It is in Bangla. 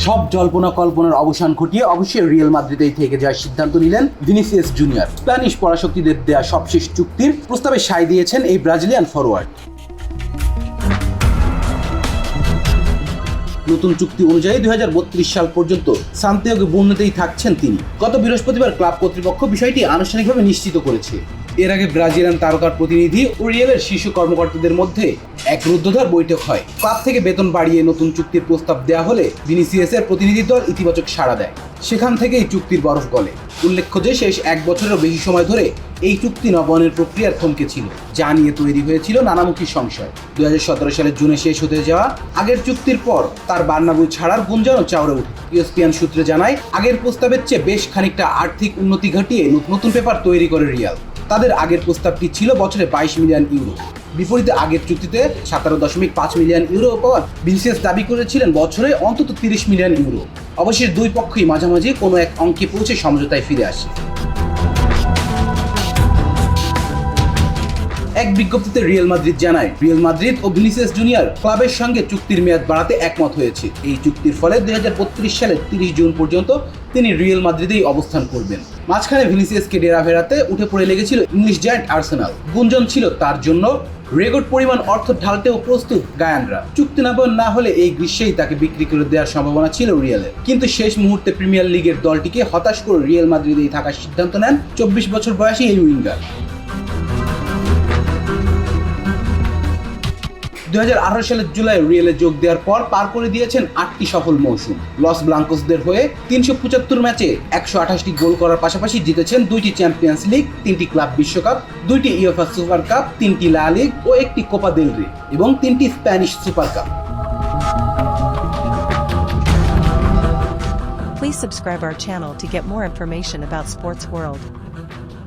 সব জল্পনা কল্পনার অবসান ঘটিয়ে অবশ্যই রিয়াল মাদ্রিদেই থেকে যাওয়ার সিদ্ধান্ত নিলেন ভিনিসিয়াস জুনিয়র। স্প্যানিশ পরাশক্তিদের দেয়া সবশেষ চুক্তির প্রস্তাবে সায় দিয়েছেন এই ব্রাজিলিয়ান ফরোয়ার্ড। নতুন চুক্তি অনুযায়ী 2032 সাল পর্যন্ত সান্তিয়াগো বার্নাব্যুতেই থাকছেন তিনি। গত বৃহস্পতিবার ক্লাব কর্তৃপক্ষ বিষয়টি আনুষ্ঠানিকভাবে নিশ্চিত করেছে। এর আগে ব্রাজিলিয়ান তারকার প্রতিনিধি ও রিয়ালের শীর্ষ কর্মকর্তাদের মধ্যে এক রুদ্ধদ্বার বৈঠক হয়। ক্লাব থেকে বেতন বাড়িয়ে নতুন চুক্তির প্রস্তাব দেওয়া হলে ভিনিসিয়াসের প্রতিনিধি দল ইতিবাচক সাড়া দেয়। সেখান থেকেই চুক্তির বরফ গলে। উল্লেখ্য যে শেষ এক বছরেরও বেশি সময় ধরে এই চুক্তি নবায়নের প্রক্রিয়ার থমকে ছিল, যা নিয়ে তৈরি হয়েছিল নানামুখী সংশয়। 2017 সালের জুনে শেষ হতে যাওয়া আগের চুক্তির পর তার বার্নাব্যু ছাড়ার গুঞ্জনও চাউরে ওঠে। ইএসপিএন সূত্রে জানায়, আগের প্রস্তাবের চেয়ে বেশ খানিকটা আর্থিক উন্নতি ঘটিয়ে নতুন পেপার তৈরি করে রিয়াল। তাদের আগের প্রস্তাবটি ছিল বছরে 22 মিলিয়ন ইউরো। বিপরীতে আগের চুক্তিতে 17.5 মিলিয়ন ইউরো পাওয়ার ভিনিসিয়াস দাবি করেছিলেন বছরে অন্তত 30 মিলিয়ন ইউরো। অবশ্যই দুই পক্ষই মাঝামাঝি কোনো এক অঙ্কে পৌঁছে সমঝোতায় ফিরে আসে। এক বিজ্ঞপ্তিতে রিয়াল মাদ্রিদ জানায়, রিয়াল মাদ্রিদ ও ভিনিসিয়াস জুনিয়র ক্লাবের সঙ্গে চুক্তির মেয়াদ বাড়াতে একমত হয়েছে। এই চুক্তির ফলে 2032 সালের 30 জুন পর্যন্ত তিনি রিয়াল মাদ্রিদেই অবস্থান করবেন। মাঝখানে ভিনিসিয়াসকে ডেরা ফেরাতে উঠে পড়ে লেগেছিল ইংলিশ জায়ান্ট আর্সেনাল। গুঞ্জন ছিল তার জন্য রেকর্ড পরিমাণ অর্থ ঢালতেও প্রস্তুত গায়ানরা। চুক্তি নবায়ন না হলে এই গ্রীষ্মেই তাকে বিক্রি করে দেওয়ার সম্ভাবনা ছিল রিয়ালের। কিন্তু শেষ মুহূর্তে প্রিমিয়ার লিগের দলটিকে হতাশ করে রিয়াল মাদ্রিদেই থাকার সিদ্ধান্ত নেন 24 বছর বয়সী এই উইঙ্গার। 2018 সালের জুলাই রিয়ালে যোগ দেওয়ার পর পার করে দিয়েছেন 8টি সফল মৌসুম। লস ব্লাঙ্কোসদের হয়ে 375 ম্যাচে 128টি গোল করার পাশাপাশি জিতেছেন 2টি চ্যাম্পিয়ন্স লিগ, 3টি ক্লাব বিশ্বকাপ, 2টি ইউএফা সুপার কাপ, 3টি লা লিগ ও 1টি কোপা দেল রে এবং 3টি Spanish super cup. Please subscribe our channel to get more information about sports world.